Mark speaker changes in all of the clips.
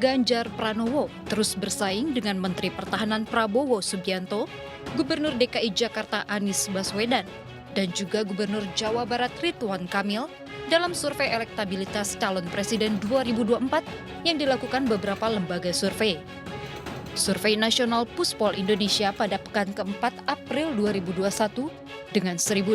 Speaker 1: Ganjar Pranowo terus bersaing dengan Menteri Pertahanan Prabowo Subianto, Gubernur DKI Jakarta Anies Baswedan, dan juga Gubernur Jawa Barat Ridwan Kamil dalam survei elektabilitas calon presiden 2024 yang dilakukan beberapa lembaga survei. Survei nasional Puspol Indonesia pada pekan keempat April 2021 dengan 1.600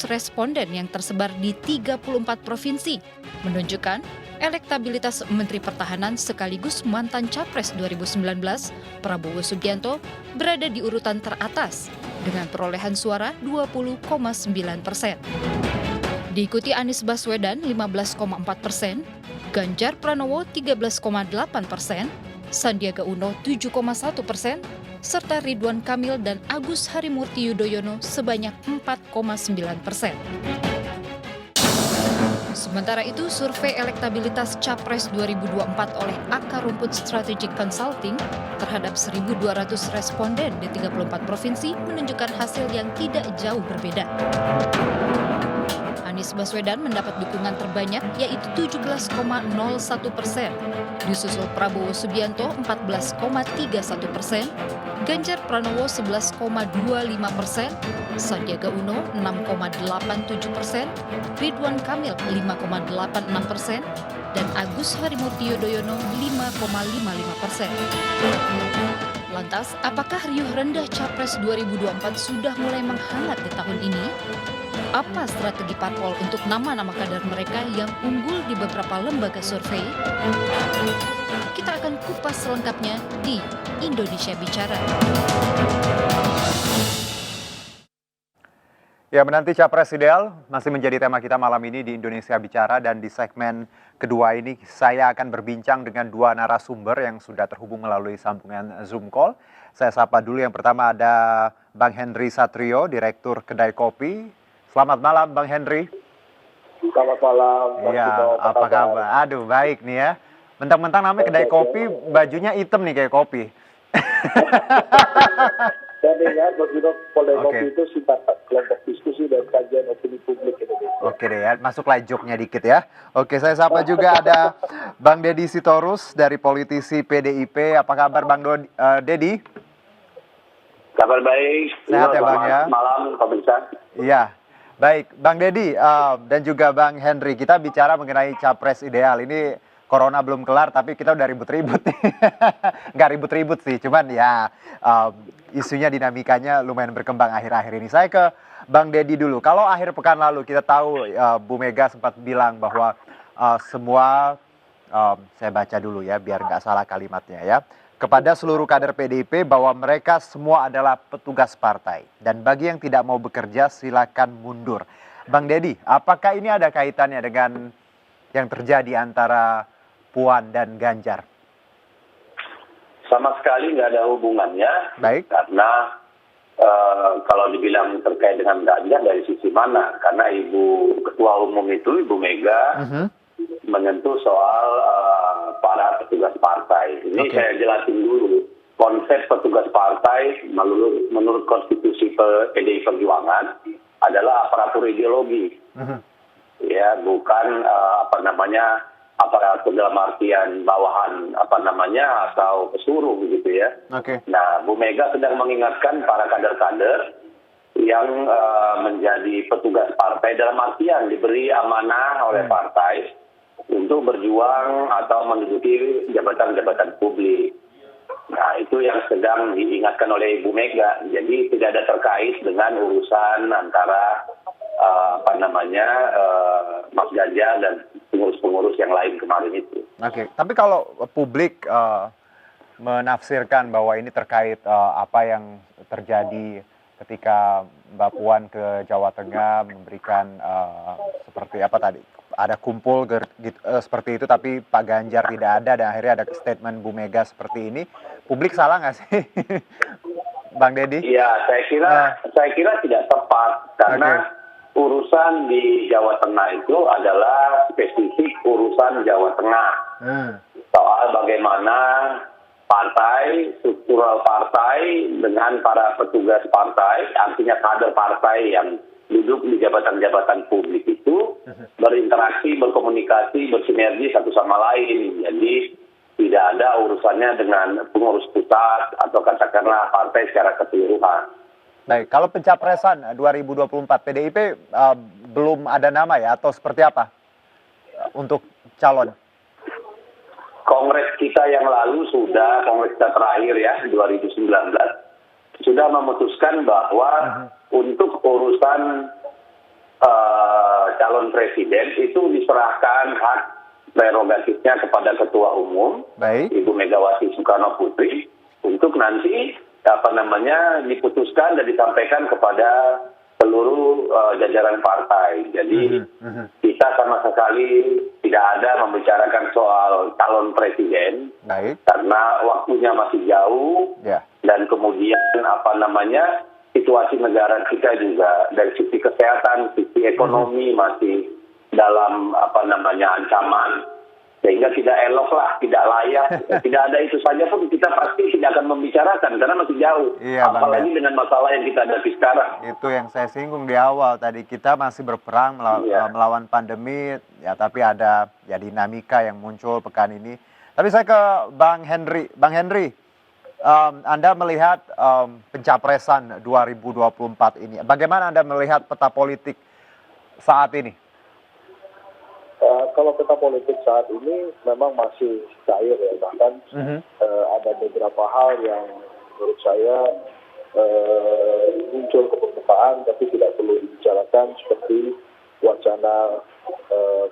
Speaker 1: responden yang tersebar di 34 provinsi menunjukkan elektabilitas Menteri Pertahanan sekaligus mantan Capres 2019 Prabowo Subianto berada di urutan teratas dengan perolehan suara 20,9%. Diikuti Anies Baswedan 15,4%, Ganjar Pranowo 13,8%, Sandiaga Uno 7,1%, serta Ridwan Kamil dan Agus Harimurti Yudhoyono sebanyak 4,9%. Sementara itu, survei elektabilitas Capres 2024 oleh Akar Rumput Strategic Consulting terhadap 1.200 responden di 34 provinsi menunjukkan hasil yang tidak jauh berbeda. Anies Baswedan mendapat dukungan terbanyak yaitu 17,01%, disusul Prabowo Subianto 14,31%, Ganjar Pranowo 11,25%, Sandiaga Uno 6,87%, Ridwan Kamil 5,86%, dan Agus Harimurti Yudhoyono 5,55%. Lantas, apakah riuh rendah Capres 2024 sudah mulai menghangat di tahun ini? Apa strategi parpol untuk nama-nama kader mereka yang unggul di beberapa lembaga survei? Kita akan kupas selengkapnya di Indonesia Bicara.
Speaker 2: Ya, menanti Capres ideal masih menjadi tema kita malam ini di Indonesia Bicara, dan di segmen kedua ini saya akan berbincang dengan dua narasumber yang sudah terhubung melalui sambungan Zoom call. Saya sapa dulu, yang pertama ada Bang Henry Satrio, Direktur Kedai Kopi. Selamat malam Bang Henry.
Speaker 3: Selamat malam.
Speaker 2: Iya, apa kabar? Aduh, baik nih ya. Mentang-mentang namanya Kedai Kopi, bajunya hitam nih kayak kopi.
Speaker 3: Saya dengar Kedai Kopi itu singkatan kelompok diskusi dan kajian opini publik Indonesia.
Speaker 2: Oke deh ya, masuklah joknya dikit ya. Oke, saya sapa juga ada Bang Deddy Sitorus dari politisi PDIP. Apa kabar Bang Deddy?
Speaker 3: Kabar baik.
Speaker 2: Sehat ya Bang ya?
Speaker 3: Malam, pemirsa.
Speaker 2: Iya. Baik, Bang Deddy dan juga Bang Henry, kita bicara mengenai Capres ideal. Ini Corona belum kelar, tapi kita udah ribut-ribut nih. Nggak ribut-ribut sih, cuman ya isunya, dinamikanya lumayan berkembang akhir-akhir ini. Saya ke Bang Deddy dulu. Kalau akhir pekan lalu kita tahu Bu Mega sempat bilang bahwa semua, saya baca dulu ya biar nggak salah kalimatnya ya, kepada seluruh kader PDIP bahwa mereka semua adalah petugas partai. Dan bagi yang tidak mau bekerja silakan mundur. Bang Deddy, apakah ini ada kaitannya dengan yang terjadi antara Puan dan Ganjar?
Speaker 3: Sama sekali nggak ada hubungannya.
Speaker 2: Baik.
Speaker 3: Karena kalau dibilang terkait dengan Ganjar dari sisi mana? Karena Ibu Ketua Umum itu, Ibu Mega, menyentuh soal para petugas partai. Ini saya jelasin dulu. Konsep petugas partai menurut konstitusi PDI Perjuangan adalah aparatur ideologi. Ya, bukan aparatur dalam artian bawahan atau pesuruh gitu ya. Nah, Bu Mega sedang mengingatkan para kader-kader yang menjadi petugas partai dalam artian diberi amanah oleh partai untuk berjuang atau menduduki jabatan-jabatan publik. Nah, itu yang sedang diingatkan oleh Ibu Mega. Jadi tidak ada terkait dengan urusan antara Mas Ganjar dan pengurus-pengurus yang lain kemarin itu.
Speaker 2: Tapi kalau publik menafsirkan bahwa ini terkait apa yang terjadi ketika Mbak Puan ke Jawa Tengah memberikan seperti apa tadi, ada kumpul seperti itu, tapi Pak Ganjar tidak ada, dan akhirnya ada statement Bu Mega seperti ini. Publik salah nggak sih, Bang Deddy?
Speaker 3: Iya, saya kira tidak tepat, karena urusan di Jawa Tengah itu adalah spesifik urusan Jawa Tengah. Soal bagaimana partai, struktural partai dengan para petugas partai, artinya kader partai yang duduk di jabatan-jabatan publik itu berinteraksi, berkomunikasi, bersinergi satu sama lain. Jadi tidak ada urusannya dengan pengurus pusat atau katakanlah partai secara keseluruhan.
Speaker 2: Baik, kalau pencapresan 2024 PDIP belum ada nama ya atau seperti apa untuk calon?
Speaker 3: Kongres kita yang lalu sudah, kongres kita terakhir ya 2019, sudah memutuskan bahwa untuk urusan calon presiden itu diserahkan hak prerogatifnya kepada Ketua Umum,
Speaker 2: Baik.
Speaker 3: Ibu Megawati Soekarno Putri, untuk nanti diputuskan dan disampaikan kepada seluruh jajaran partai. Jadi kita sama sekali tidak ada membicarakan soal calon presiden,
Speaker 2: Baik.
Speaker 3: karena waktunya masih jauh, dan kemudian situasi negara kita juga dari sisi kesehatan, sisi ekonomi masih dalam ancaman, sehingga tidak elok lah, tidak layak, tidak ada itu saja pun kita pasti tidak akan membicarakan karena masih jauh.
Speaker 2: Iya,
Speaker 3: apalagi dengan masalah yang kita hadapi sekarang.
Speaker 2: Itu yang saya singgung di awal tadi, kita masih berperang melawan pandemi ya, tapi ada ya dinamika yang muncul pekan ini. Tapi saya ke Bang Henry. Bang Henry, Anda melihat pencapresan 2024 ini, bagaimana Anda melihat peta politik saat ini?
Speaker 4: Kalau peta politik saat ini memang masih cair ya, bahkan ada beberapa hal yang menurut saya muncul ke permukaan tapi tidak perlu dibicarakan, seperti wacana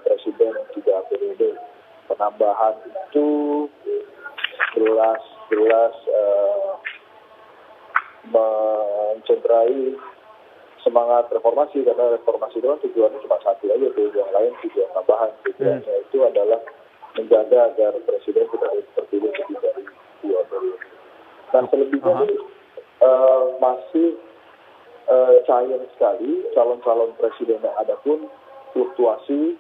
Speaker 4: presiden 3 periode. Penambahan itu jelas mencederai semangat reformasi, karena reformasi itu kan tujuannya cuma satu aja, tujuan lain tujuan tambahan. Tujuannya itu adalah menjaga agar presiden tidak terpilih lebih dari 2 periode. Nah, selebihnya ini masih cair sekali. Calon-calon presiden yang ada pun fluktuasi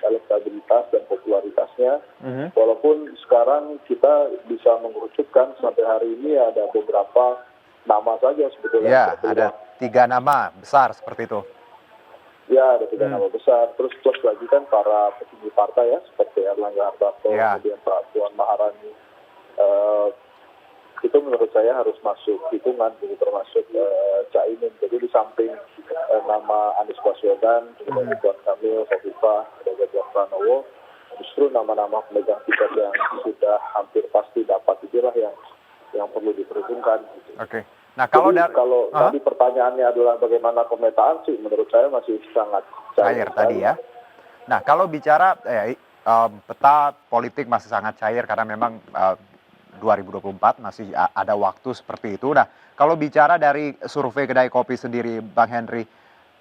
Speaker 4: elektabilitas dan popularitasnya. Walaupun sekarang kita bisa mengerucutkan sampai hari ini ada beberapa nama saja sebetulnya.
Speaker 2: Ya, ada 3 nama besar seperti itu.
Speaker 4: Ya, ada 3 nama besar. Terus plus lagi kan para petinggi partai ya, seperti Erlangga Hartarto, kemudian Pak Puan Maharani. Itu menurut saya harus masuk hitungan, termasuk Caimin. Jadi di samping nama Anies Baswedan, Ridwan Kamil, Khofifah, ada Ganjar Pranowo, justru nama-nama pemegang tiket yang sudah hampir pasti dapat itulah yang perlu diperhitungkan.
Speaker 2: Oke. Nah, kalau
Speaker 4: tadi pertanyaannya adalah bagaimana pemetaan sih, menurut saya masih sangat
Speaker 2: cair tadi ya. Nah, kalau bicara peta politik masih sangat cair karena memang 2024 masih ada waktu seperti itu. Nah, kalau bicara dari survei Kedai Kopi sendiri, Bang Henry,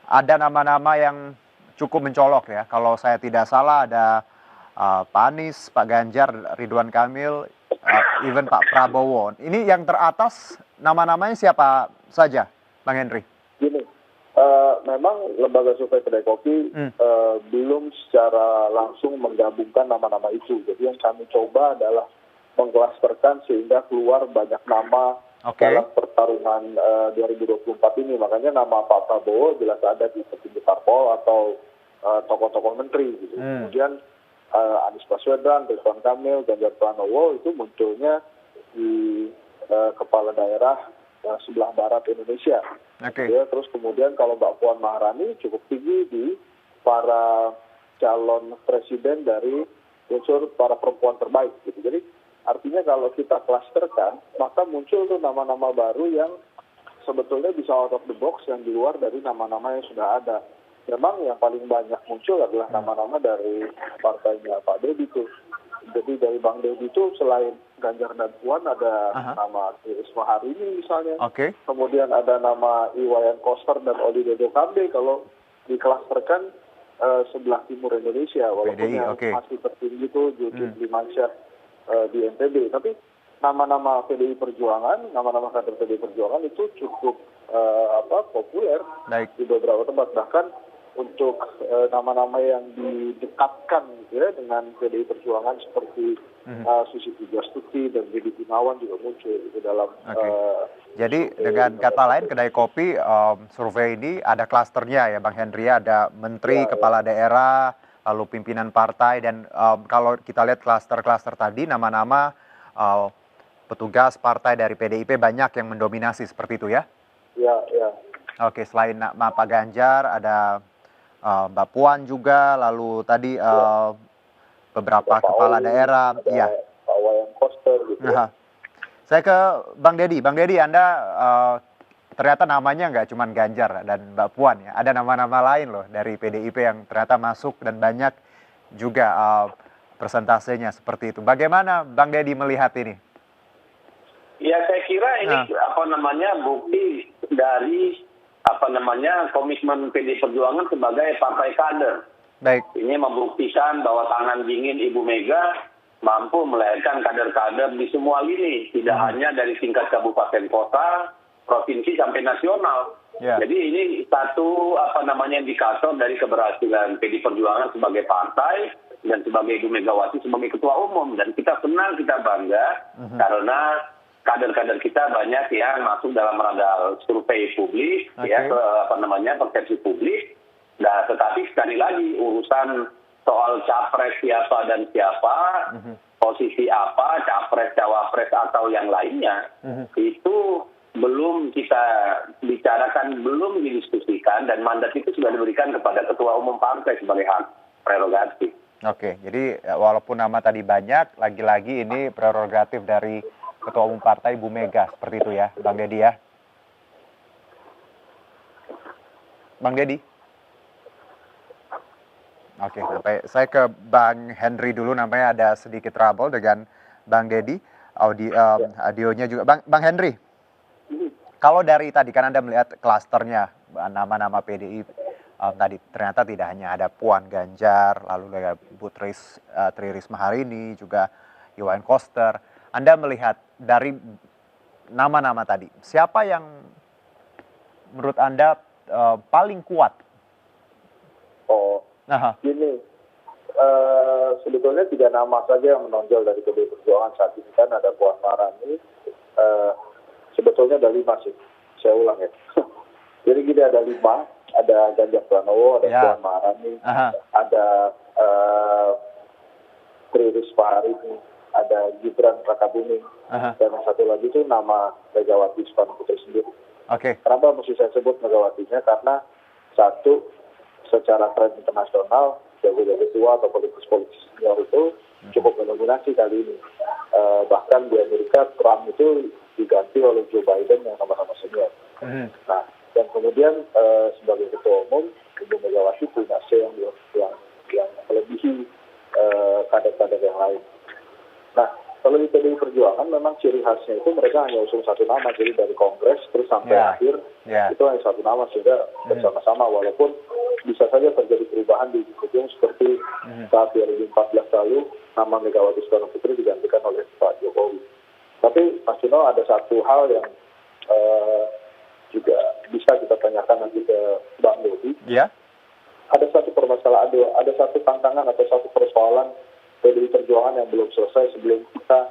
Speaker 2: ada nama-nama yang cukup mencolok ya. Kalau saya tidak salah ada Pak Anies, Pak Ganjar, Ridwan Kamil, even Pak Prabowo. Ini yang teratas nama-namanya siapa saja, Bang Henry?
Speaker 4: Gini, memang lembaga survei Kedai Kopi belum secara langsung menggabungkan nama-nama itu. Jadi yang kami coba adalah mengklasterkan sehingga keluar banyak nama dalam pertarungan 2024 ini. Makanya nama Pak Prabowo jelas ada di petinggi parpol atau tokoh-tokoh menteri. Gitu. Kemudian Anies Baswedan, Ridwan Kamil, Ganjar Pranowo itu munculnya di kepala daerah sebelah barat Indonesia. Ya, terus kemudian kalau Mbak Puan Maharani cukup tinggi di para calon presiden dari unsur para perempuan terbaik. Gitu. Jadi artinya kalau kita klasterkan, maka muncul tuh nama-nama baru yang sebetulnya bisa out of the box, yang di luar dari nama-nama yang sudah ada. Memang yang paling banyak muncul adalah nama-nama dari partainya Pak Deddy tuh. Jadi dari Bang Deddy itu selain Ganjar dan Puan ada nama Risma Harini misalnya. Kemudian ada nama Iwayan Koster dan Oli Dodo Kambe kalau diklasterkan sebelah timur Indonesia. Walaupun yang masih tertinggi itu Zulkifli Mansyah di NTB. Tapi nama-nama PDI Perjuangan, nama-nama kader PDI Perjuangan itu cukup populer di beberapa tempat. Bahkan untuk nama-nama yang didekatkan gitu ya dengan PDI Perjuangan seperti Susi Pujastuti dan Budi Gunawan juga muncul di dalam.
Speaker 2: Jadi dengan kata lain Kedai Kopi survei ini ada klasternya ya Bang Henry, ada menteri, kepala daerah, lalu pimpinan partai, dan kalau kita lihat klaster-klaster tadi, nama-nama petugas partai dari PDIP banyak yang mendominasi seperti itu ya?
Speaker 4: Ya, ya.
Speaker 2: Oke, selain nama Pak Ganjar, ada Mbak Puan juga, lalu tadi beberapa
Speaker 4: Ada Pak
Speaker 2: kepala
Speaker 4: Oli,
Speaker 2: daerah.
Speaker 4: ada
Speaker 2: Iya.
Speaker 4: Pak Wayan Koster gitu.
Speaker 2: Nah, saya ke Bang Deddy. Bang Deddy, Anda ternyata namanya nggak cuma Ganjar dan Mbak Puan ya. Ada nama-nama lain loh dari PDIP yang ternyata masuk dan banyak juga persentasenya seperti itu. Bagaimana Bang Deddy melihat ini?
Speaker 3: Ya, saya kira ini bukti dari komitmen PD Perjuangan sebagai partai kader.
Speaker 2: Baik.
Speaker 3: Ini membuktikan bahwa tangan dingin Ibu Mega mampu melahirkan kader-kader di semua lini, tidak hanya dari tingkat kabupaten kota, provinsi sampai nasional.
Speaker 2: Yeah.
Speaker 3: Jadi ini satu indikator dari keberhasilan PD Perjuangan sebagai partai dan sebagai Ibu Megawati sebagai ketua umum, dan kita senang, kita bangga karena kader-kader kita banyak yang masuk dalam radar survei publik, persepsi publik. Nah, tetapi sekali lagi urusan soal capres siapa dan siapa, posisi apa, capres, cawapres atau yang lainnya, itu belum kita bicarakan, belum didiskusikan, dan mandat itu sudah diberikan kepada ketua umum partai sebagai hak prerogatif.
Speaker 2: Oke, jadi walaupun nama tadi banyak, lagi-lagi ini prerogatif dari Ketua Umum Partai Bu Mega, seperti itu ya, Bang Deddy ya. Bang Deddy. Oke, sampai saya ke Bang Henry dulu, namanya ada sedikit trouble dengan Bang Deddy. Audionya juga. Bang Henry, kalau dari tadi kan Anda melihat klasternya, nama-nama PDI tadi ternyata tidak hanya ada Puan, Ganjar, lalu ada Bu Tri Risma hari ini, juga Wayan Koster. Anda melihat dari nama-nama tadi, siapa yang menurut Anda paling kuat?
Speaker 4: Gini, sebetulnya 3 nama saja yang menonjol dari PDI Perjuangan saat ini, kan ada Puan Maharani, sebetulnya ada 5 sih, saya ulang ya. Jadi gini, ada 5, ada Ganjar Pranowo, ada Puan Maharani, ada Tri Risma hari ini, ada Gibran Rakabuming, dan yang satu lagi itu nama Megawati Soekarno Putri sendiri. Kenapa mesti saya sebut Megawatinya? Karena satu, secara tren internasional, jago-jago tua atau politikus senior itu cukup mendominasi kali ini. Bahkan di Amerika, Trump itu diganti oleh Joe Biden yang sama-sama senior. Nah, dan kemudian sebagai ketua umum, Ibu Megawati punya yang melebihi kader-kader yang lain. Nah, kalau di PDI Perjuangan memang ciri khasnya itu mereka hanya usung satu nama, jadi dari Kongres terus sampai akhir itu hanya satu nama, sehingga bersama-sama, walaupun bisa saja terjadi perubahan di ujung seperti saat 2014 lalu nama Megawati Soekarno Putri digantikan oleh Pak Jokowi. Tapi Mas Cino, ada satu hal yang juga bisa kita tanyakan nanti ke Bang Deddy. Ada satu permasalahan, ada satu tantangan atau satu persoalan PDI Perjuangan yang belum selesai sebelum kita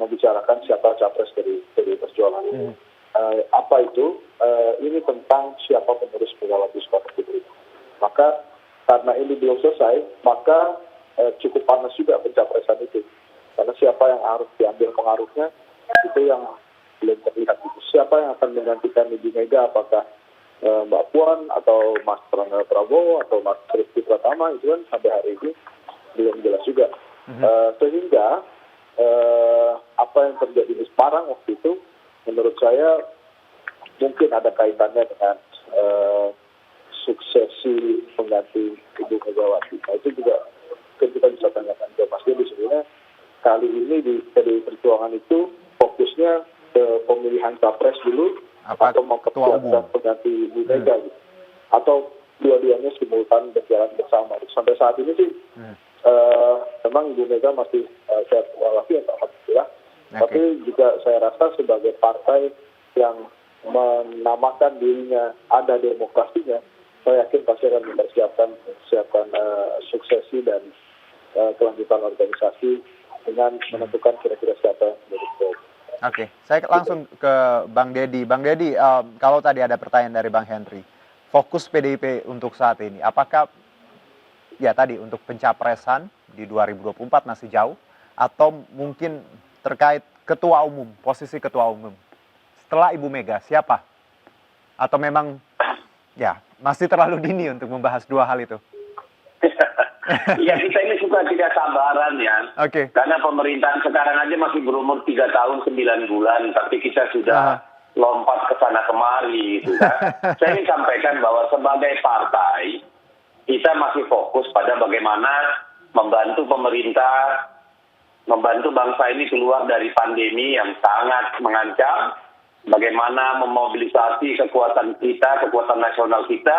Speaker 4: membicarakan siapa capres dari PDI Perjuangan ini. Apa itu? Ini tentang siapa penerus Megawati Soekarno Putri. Maka karena ini belum selesai, maka cukup panas juga pencapresan itu. Karena siapa yang harus diambil pengaruhnya, itu yang belum terlihat. Siapa yang akan menggantikan Ibu Mega, apakah Mbak Puan atau Mas Prabowo atau Mas Rizky Pratama, itu kan sampai hari ini belum jelas juga. Sehingga apa yang terjadi di Semarang waktu itu, menurut saya mungkin ada kaitannya dengan suksesi pengganti Ibu Megawati. Nah, itu juga mungkin kita bisa tanyakan ke Mas Deddy. Sebenarnya kali ini di PDI Perjuangan itu fokusnya ke pemilihan capres dulu, atau mempersiapkan pengganti Ibu Mega gitu. Atau dua-duanya simultan berjalan bersama. Sampai saat ini sih memang Ibu Mega masih sehat walafiat, alhamdulillah. Tapi juga saya rasa sebagai partai yang menamakan dirinya ada demokrasinya, saya yakin pasti akan mempersiapkan suksesi dan kelanjutan organisasi dengan menentukan kira-kira siapa yang menjadi ketua.
Speaker 2: Saya langsung ke Bang Deddy. Bang Deddy, kalau tadi ada pertanyaan dari Bang Henry, fokus PDIP untuk saat ini, apakah ya tadi untuk pencapresan di 2024 masih jauh, atau mungkin terkait ketua umum, posisi ketua umum setelah Ibu Mega siapa? Atau memang ya masih terlalu dini untuk membahas dua hal itu?
Speaker 3: Ya kita ini suka tidak sabaran ya.
Speaker 2: Oke.
Speaker 3: Karena pemerintahan sekarang aja masih berumur 3 tahun 9 bulan, tapi kita sudah lompat ke sana kemari gitu kan. Saya ingin sampaikan bahwa sebagai partai kita masih fokus pada bagaimana membantu pemerintah, membantu bangsa ini keluar dari pandemi yang sangat mengancam, bagaimana memobilisasi kekuatan kita, kekuatan nasional kita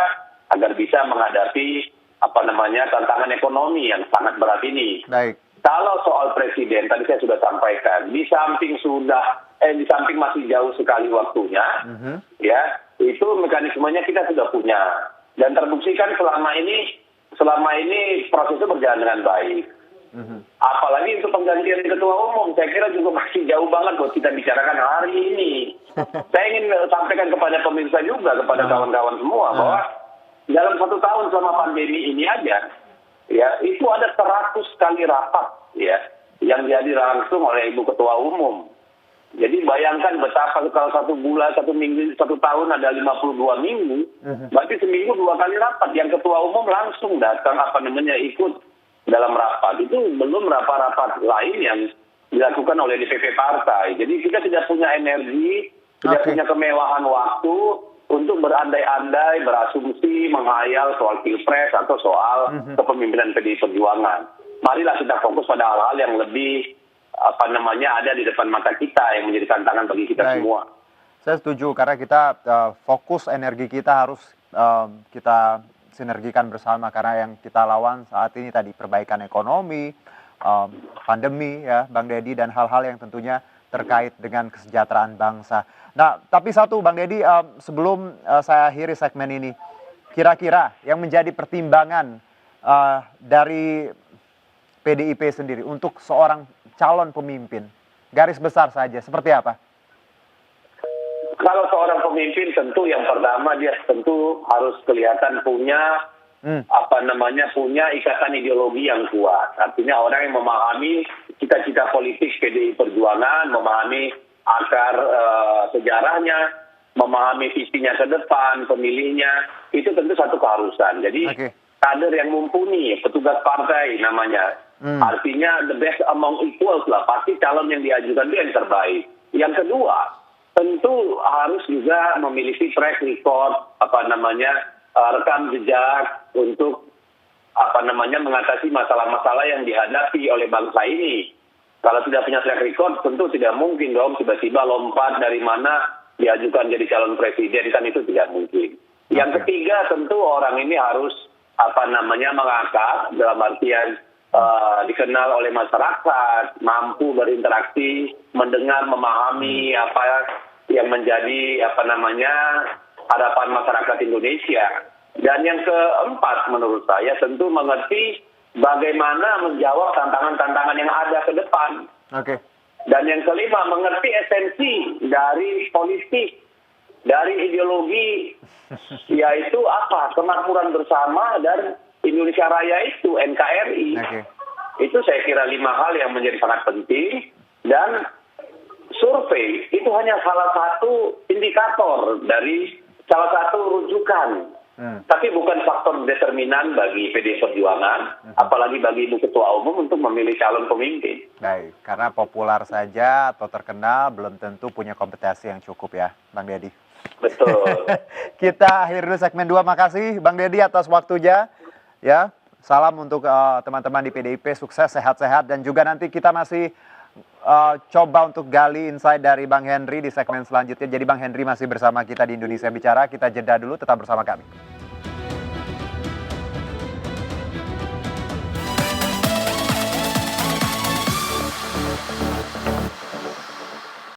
Speaker 3: agar bisa menghadapi tantangan ekonomi yang sangat berat ini.
Speaker 2: Baik.
Speaker 3: Kalau soal presiden tadi saya sudah sampaikan, di samping masih jauh sekali waktunya, ya itu mekanismenya kita sudah punya dan terbuktikan selama ini prosesnya berjalan dengan baik. Apalagi untuk penggantian ketua umum, saya kira juga masih jauh banget buat kita bicarakan hari ini. Saya ingin sampaikan kepada pemirsa juga, kepada kawan-kawan semua bahwa dalam 1 tahun selama pandemi ini aja, ya itu ada 100 kali rapat, ya, yang dihadir langsung oleh Ibu Ketua Umum. Jadi bayangkan betapa kalau 1 bulan, 1 minggu, 1 tahun ada 52 minggu, berarti seminggu 2 kali rapat. Yang Ketua Umum langsung datang ikut dalam rapat. Itu belum rapat-rapat lain yang dilakukan oleh DPP partai. Jadi kita tidak punya energi, tidak punya kemewahan waktu untuk berandai-andai, berasumsi, menghayal soal pilpres atau soal kepemimpinan PDI Perjuangan. Marilah kita fokus pada hal-hal yang lebih ada di depan mata kita yang menjadi tantangan bagi kita semua.
Speaker 2: Saya setuju karena kita fokus energi kita harus kita sinergikan bersama, karena yang kita lawan saat ini tadi perbaikan ekonomi, pandemi ya Bang Deddy, dan hal-hal yang tentunya terkait dengan kesejahteraan bangsa. Nah, tapi satu Bang Deddy, sebelum saya akhiri segmen ini, kira-kira yang menjadi pertimbangan dari PDIP sendiri untuk seorang calon pemimpin, garis besar saja, seperti apa?
Speaker 3: Kalau seorang pemimpin tentu yang pertama dia tentu harus kelihatan punya punya ikatan ideologi yang kuat. Artinya orang yang memahami cita-cita politik PDI Perjuangan, memahami akar sejarahnya, memahami visinya ke depan, pemilihnya, itu tentu satu keharusan. Jadi kader yang mumpuni, petugas partai namanya. Artinya the best among equals lah, pasti calon yang diajukan itu yang terbaik. Yang kedua, tentu harus juga memiliki track record, rekam jejak untuk mengatasi masalah-masalah yang dihadapi oleh bangsa ini. Kalau tidak punya track record, tentu tidak mungkin dong tiba-tiba lompat dari mana diajukan jadi calon presiden, kan itu tidak mungkin. Yang ketiga, tentu orang ini harus mengakar dalam artian dikenal oleh masyarakat, mampu berinteraksi, mendengar, memahami apa yang menjadi harapan masyarakat Indonesia. Dan yang keempat menurut saya tentu mengerti bagaimana menjawab tantangan-tantangan yang ada ke depan. Dan yang kelima mengerti esensi dari politik, dari ideologi, yaitu kemakmuran bersama dan Indonesia Raya itu, NKRI. Itu saya kira 5 hal yang menjadi sangat penting, dan survei itu hanya salah satu indikator dari salah satu rujukan. Tapi bukan faktor determinan bagi PDI Perjuangan, apalagi bagi Ibu Ketua Umum untuk memilih calon pemimpin.
Speaker 2: Baik, karena populer saja atau terkenal belum tentu punya kompetensi yang cukup ya, Bang Deddy.
Speaker 3: Betul.
Speaker 2: Kita akhir dulu segmen 2. Makasih Bang Deddy atas waktunya. Ya, salam untuk teman-teman di PDIP, sukses, sehat-sehat, dan juga nanti kita masih coba untuk gali insight dari Bang Henry di segmen selanjutnya. Jadi Bang Henry masih bersama kita di Indonesia Bicara. Kita jeda dulu, tetap bersama kami.